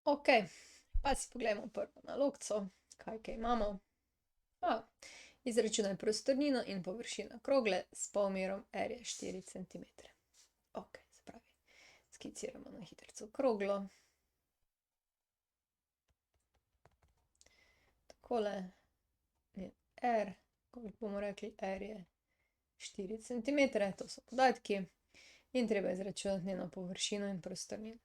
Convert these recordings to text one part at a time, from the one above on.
Ok, pa si pogledamo prvo nalogco, kaj imamo. Izračunaj prostornino in površino krogle s polmerom R je 4 cm. Ok, se pravi, skiciramo na hitrico kroglo. Takole je R, koliko bomo rekli, R je 4 cm, to so podatki. In treba izračunati njeno površino in prostornino.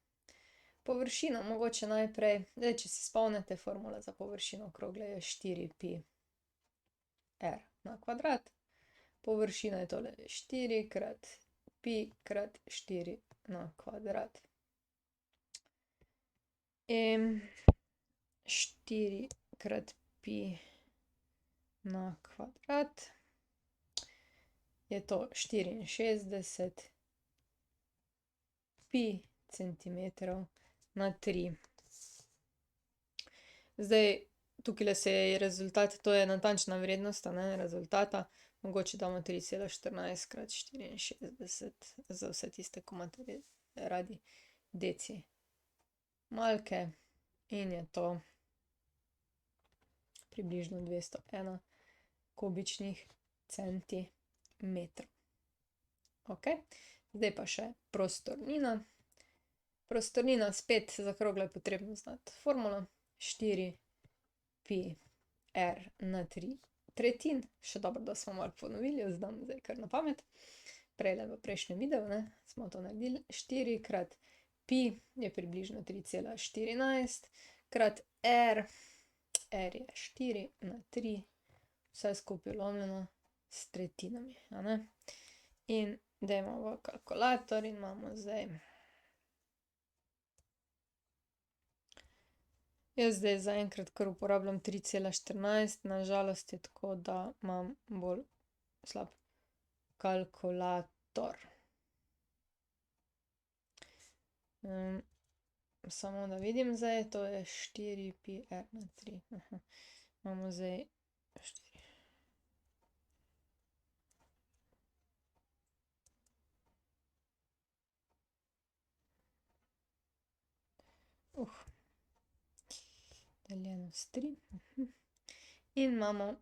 Površino mogoče najprej, zdaj, če si spomnite, formula za površino krogle je 4pi R na kvadrat. Površina je tole 4 krat pi krat 4 na kvadrat. In 4 krat pi na kvadrat je to 64 pi centimetrov na 3. Zdaj, tukaj se je rezultat, to je natančna vrednost, rezultata. Mogoče damo 3,14 krat 64 za vse tiste, ko imate radi decimalke. In je to približno 201 kubičnih centimetrov. Ok, zdaj pa še prostornina. Prostornina, spet za kroglo je potrebno znati formulo. 4pi R na 3 tretjin. Še dobro, da smo malo ponovili, znam zdaj kar na pamet. Prejle v prejšnjem videu, smo to naredili. 4 krat pi je približno 3,14 krat R. R je 4 na 3. Vse skupaj lomljeno s tretjinami, In dajmo v kalkulator in imamo zdaj. Jaz zdaj zaenkrat kar uporabljam 3,14, nažalost je tako, da imam bolj slab kalkulator. Samo da vidim zdaj, to je 4pi R na 3. Imamo zdaj 4. Deljeno s 3. In imamo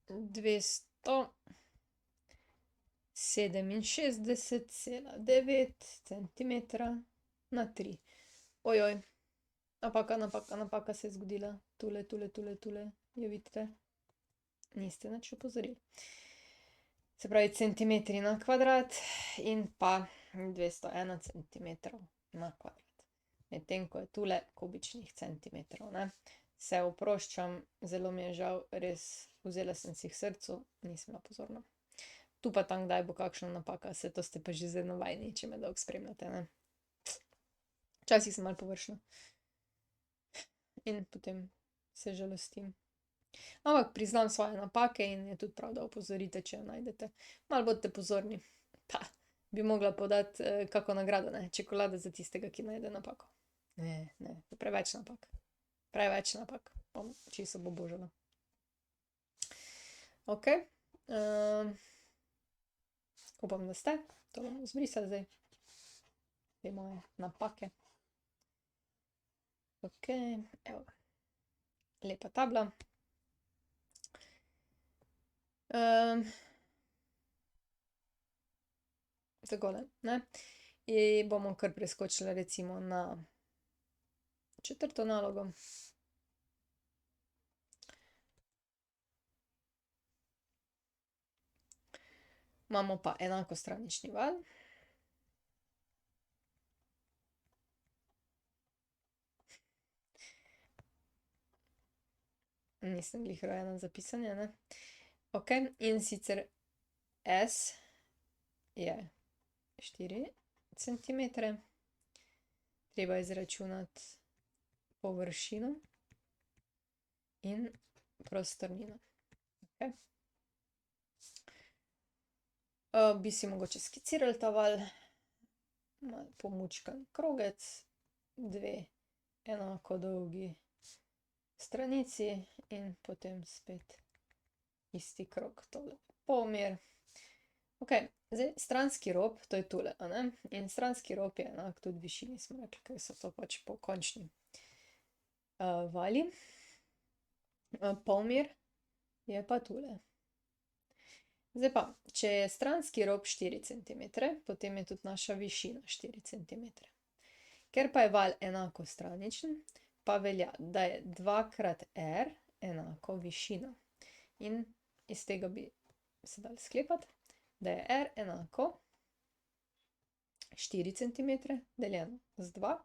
267,9 centimetra na 3. Ojoj, napaka se je zgodila. Tule, jo vidite? Niste nič opozorili. Se pravi centimetri na kvadrat in pa 201 centimetrov na kvadrat. Medtem ko je tule kubičnih centimetrov, Se oproščam, zelo mi je žal, res vzela sem si k srcu, nisem bila pozorna. Tu pa tam kdaj bo kakšna napaka, saj to ste pa že zdaj navajeni, če me dolgo spremljate, Včasih sem malo površna. In potem se žalostim. Ampak priznam svoje napake in je tudi prav, da opozorite, če jo najdete. Malo bodite pozorni. Bi mogla podati kako nagrado, čokolada za tistega, ki najde napako. Ne, preveč napak. Preveč napak. Bom čisto obubožala. Ok. Upam, da ste. To bomo zbrisali zdaj. Te moje napake. Ok, evo. Lepa tabla. Takole, In bomo kar preskočili recimo na 4. nalogo. Imamo pa enakostranični val. Nisem glih rojena za pisanje, Ok, in sicer S je 4 centimetre. Treba izračunati površino in prostornino. Bi si mogoče skicirali ta val. Malo pomučkan krogec, 2 enako dolgi stranici in potem spet isti krog, tole polmer. Ok, Zdaj, stranski rob, to je tule, a ne? In stranski rob je enak tudi višini, smo rekli, ker so to pač po končni vali. Polmer je pa tule. Zdaj pa, če je stranski rob 4 cm, potem je tudi naša višina 4 cm. Ker pa je val enakostraničen, pa velja, da je 2x r enako višina. In iz tega bi se dali sklepati, da je r enako 4 cm deljeno z 2,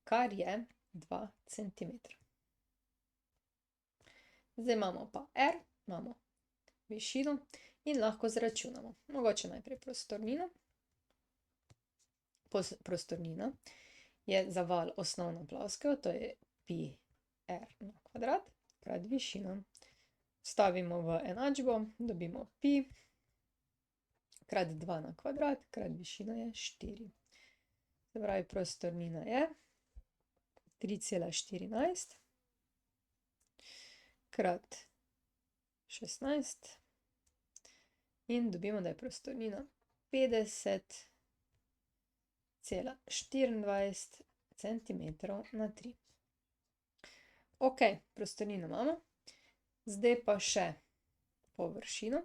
kar je 2 cm. Zdaj imamo pa r, imamo višino in lahko zračunamo. Mogoče najprej prostornino. Prostornina je za val osnovna ploskev, to je pi r na kvadrat krat višina. Vstavimo v enačbo, dobimo pi krat 2 na kvadrat krat višina je 4. Se pravi, prostornina je 3,14 krat 16 in dobimo, da je prostornina 50,24 cm na 3. Ok, prostornino imamo. Zdaj pa še površino.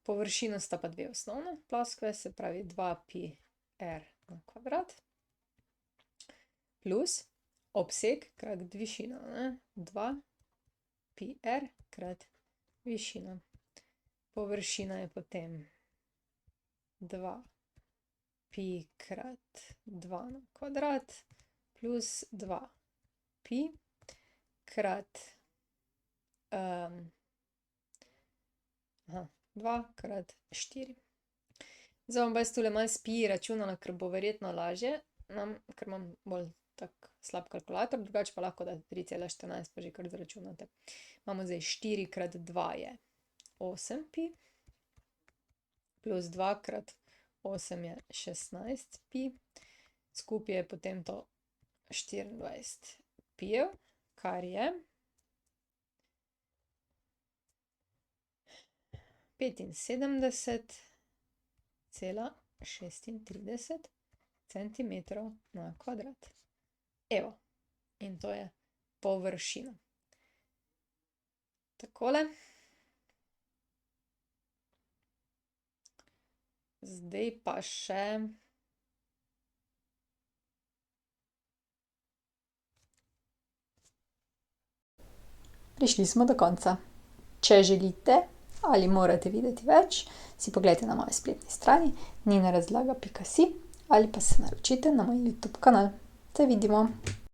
Površino sta pa dve osnovne ploskve, se pravi 2pi r na kvadrat plus obseg krat višina, 2pi r krat višina. Površina je potem 2pi krat 2 na kvadrat plus 2pi krat 2 krat 4. Zdaj bom pa jaz tule malo s pi računala, ker bo verjetno lažje, ker imam bolj tak slab kalkulator, drugače pa lahko date 3,14 pa že kar zračunate. Imamo zdaj 4 krat 2 je 8pi plus 2 krat 8 je 16pi, skupaj je potem to 24 pijev, kar je 75,36 cm na kvadrat. Evo, in to je površina. Takole. Zdaj pa še prišli smo do konca. Če želite ali morate videti več, si poglejte na moji spletni strani ninarazlaga.si ali pa se naročite na moj YouTube kanal. Se vidimo!